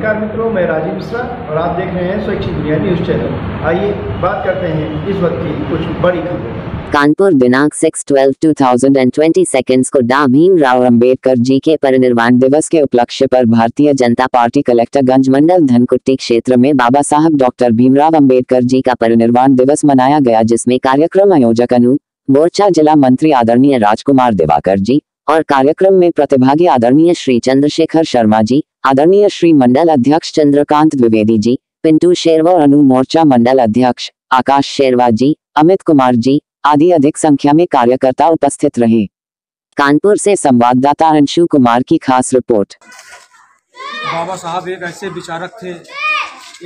नमस्कार मित्रों, मैं राजीव मिश्रा और आप देख रहे हैं स्वैच्छिक दुनिया न्यूज चैनल। आइए बात करते हैं इस वक्त की कुछ बड़ी खबरें। कानपुर दिनांक 6/12/2022 को डॉ. भीमराव अंबेडकर जी के परिनिर्वाण दिवस के उपलक्ष्य पर भारतीय जनता पार्टी कलेक्टरगंज मंडल धनकुट्टी क्षेत्र में बाबा साहब डॉक्टर भीमराव अंबेडकर जी का परिनिर्वाण दिवस मनाया गया, जिसमें कार्यक्रम आयोजक अनु मोर्चा जिला मंत्री आदरणीय राजकुमार दिवाकर जी और कार्यक्रम में प्रतिभागी आदरणीय श्री चंद्रशेखर शर्मा जी, आदरणीय श्री मंडल अध्यक्ष चंद्रकांत द्विवेदी जी, पिंटू शेरवा और अनु मोर्चा मंडल अध्यक्ष आकाश शेरवा जी, अमित कुमार जी आदि अधिक संख्या में कार्यकर्ता उपस्थित रहे। कानपुर से संवाददाता अंशु कुमार की खास रिपोर्ट। बाबा साहब एक ऐसे विचारक थे,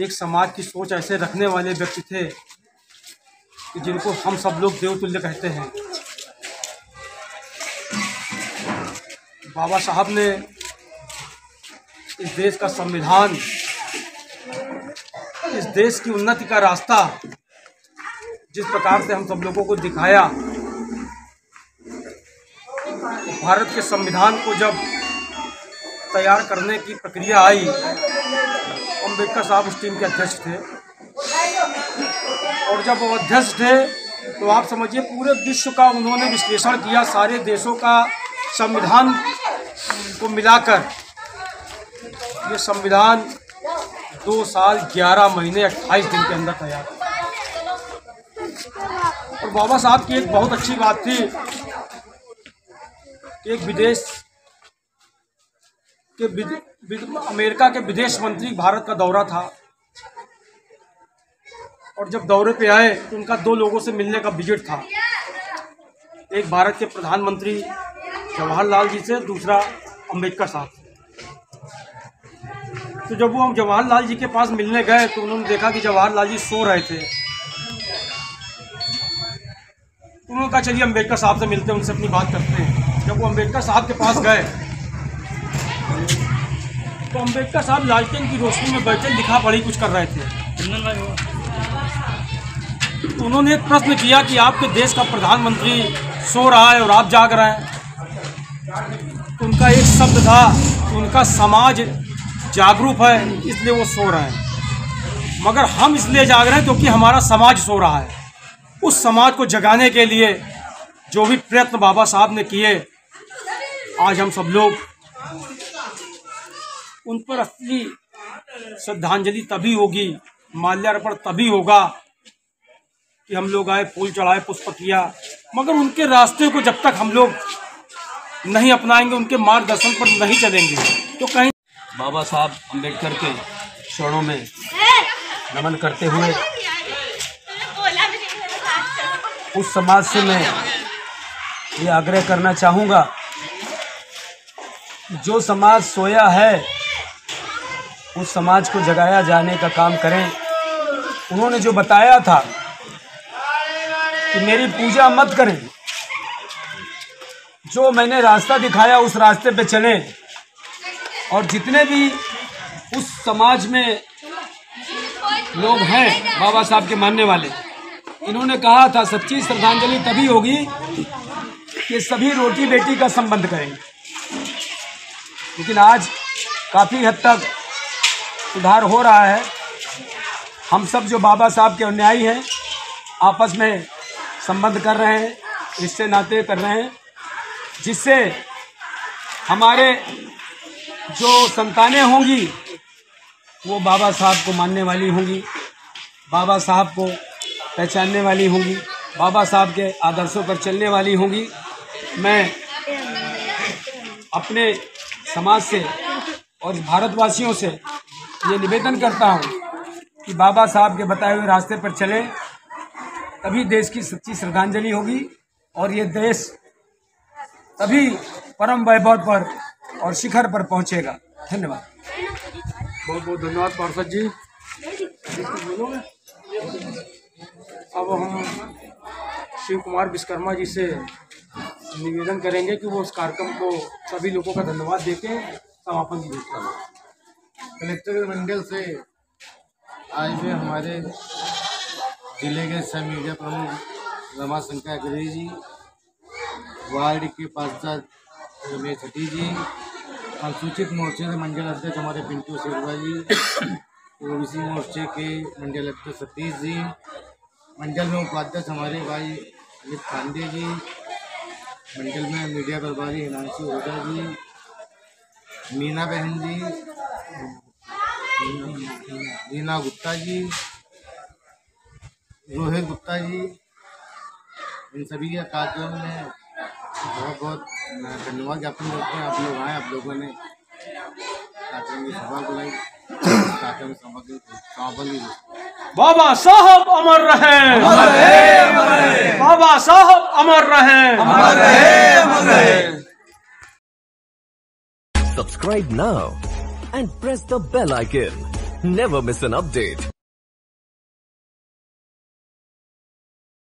एक समाज की सोच ऐसे रखने वाले व्यक्ति थे कि जिनको हम सब लोग देवतुल्य कहते हैं। बाबा साहब ने इस देश का संविधान, इस देश की उन्नति का रास्ता जिस प्रकार से हम सब लोगों को दिखाया, भारत के संविधान को जब तैयार करने की प्रक्रिया आई, अम्बेडकर साहब उस टीम के अध्यक्ष थे और जब वो अध्यक्ष थे तो आप समझिए पूरे विश्व का उन्होंने विश्लेषण किया, सारे देशों का संविधान को मिलाकर ये संविधान 2 साल 11 महीने 28 दिन के अंदर तैयार हुआ। और बाबा साहब की एक बहुत अच्छी बात थी कि एक अमेरिका के विदेश मंत्री भारत का दौरा था और जब दौरे पे आए तो उनका 2 लोगों से मिलने का विजिट था। एक भारत के प्रधानमंत्री जवाहरलाल जी से, दूसरा अम्बेडकर साहब से। तो जब वो हम जवाहरलाल जी के पास मिलने गए तो उन्होंने देखा कि जवाहरलाल जी सो रहे थे। तो उन्होंने कहा चलिए अम्बेडकर साहब से मिलते हैं, उनसे अपनी बात करते हैं। जब वो अम्बेडकर साहब के पास गए तो अम्बेडकर साहब लालटेन की रोशनी में बैठे लिखा पढ़ी कुछ कर रहे थे। तो उन्होंने एक प्रश्न किया कि आपके देश का प्रधानमंत्री सो रहा है और आप जाग रहे हैं। तो उनका एक शब्द था कि उनका समाज जागरूक है इसलिए वो सो रहे हैं, मगर हम इसलिए जाग रहे हैं क्योंकि हमारा समाज सो रहा है। उस समाज को जगाने के लिए जो भी प्रयत्न बाबा साहब ने किए, आज हम सब लोग उन पर असली श्रद्धांजलि तभी होगी, माल्यार्पण तभी होगा कि हम लोग आए, फूल चढ़ाए, पुष्प किया। मगर उनके रास्ते को जब तक हम लोग नहीं अपनाएंगे, उनके मार्गदर्शन पर नहीं चलेंगे तो कहीं। बाबा साहब अम्बेडकर के चरणों में नमन करते हुए उस समाज से मैं ये आग्रह करना चाहूँगा कि जो समाज सोया है उस समाज को जगाया जाने का काम करें। उन्होंने जो बताया था कि मेरी पूजा मत करें, जो मैंने रास्ता दिखाया उस रास्ते पे चलें। और जितने भी उस समाज में लोग हैं बाबा साहब के मानने वाले, इन्होंने कहा था सच्ची श्रद्धांजलि तभी होगी कि सभी रोटी बेटी का संबंध करेंगे। लेकिन आज काफ़ी हद तक सुधार हो रहा है। हम सब जो बाबा साहब के अनुयायी हैं आपस में संबंध कर रहे हैं, रिश्ते नाते कर रहे हैं, जिससे हमारे जो संतानें होंगी वो बाबा साहब को मानने वाली होंगी, बाबा साहब को पहचानने वाली होंगी, बाबा साहब के आदर्शों पर चलने वाली होंगी। मैं अपने समाज से और भारतवासियों से ये निवेदन करता हूँ कि बाबा साहब के बताए हुए रास्ते पर चलें, तभी देश की सच्ची श्रद्धांजलि होगी और ये देश तभी परम वैभव पर और शिखर पर पहुंचेगा। धन्यवाद। बहुत बहुत धन्यवाद पार्षद जी। अब हम शिव कुमार विश्वकर्मा जी से निवेदन करेंगे कि वो उस कार्यक्रम को सभी लोगों का धन्यवाद देके समापन की घोषणा करें। कलेक्टर मंडल से आज भी हमारे जिले के सब मीडिया प्रमुख रमाशंकर अग्रही जी, वार्ड के पार्षद रमेश हटी जी, अनुसूचित मोर्चे के मंडल अध्यक्ष हमारे पिंटू सिल्वा जी, ओबीसी मोर्चे के मंडल अध्यक्ष सतीश जी, मंडल में उपाध्यक्ष हमारे भाई अमित पांडे जी, मंडल में मीडिया प्रभारी हिमांशु ओझा जी, मीना बहन जी, रीना गुप्ता जी, रोहित गुप्ता जी, इन सभी के कार्यक्रम में बहुत बहुत धन्यवाद ज्ञापन करते हैं। आप लोग आए, आप लोगों ने कार्यक्रम की सभा बुलाई, कार्यक्रम सभा की पाबंदी। बाबा साहब अमर रहे, बाबा साहब अमर रहे। Subscribe now and press the bell icon. Never miss an update.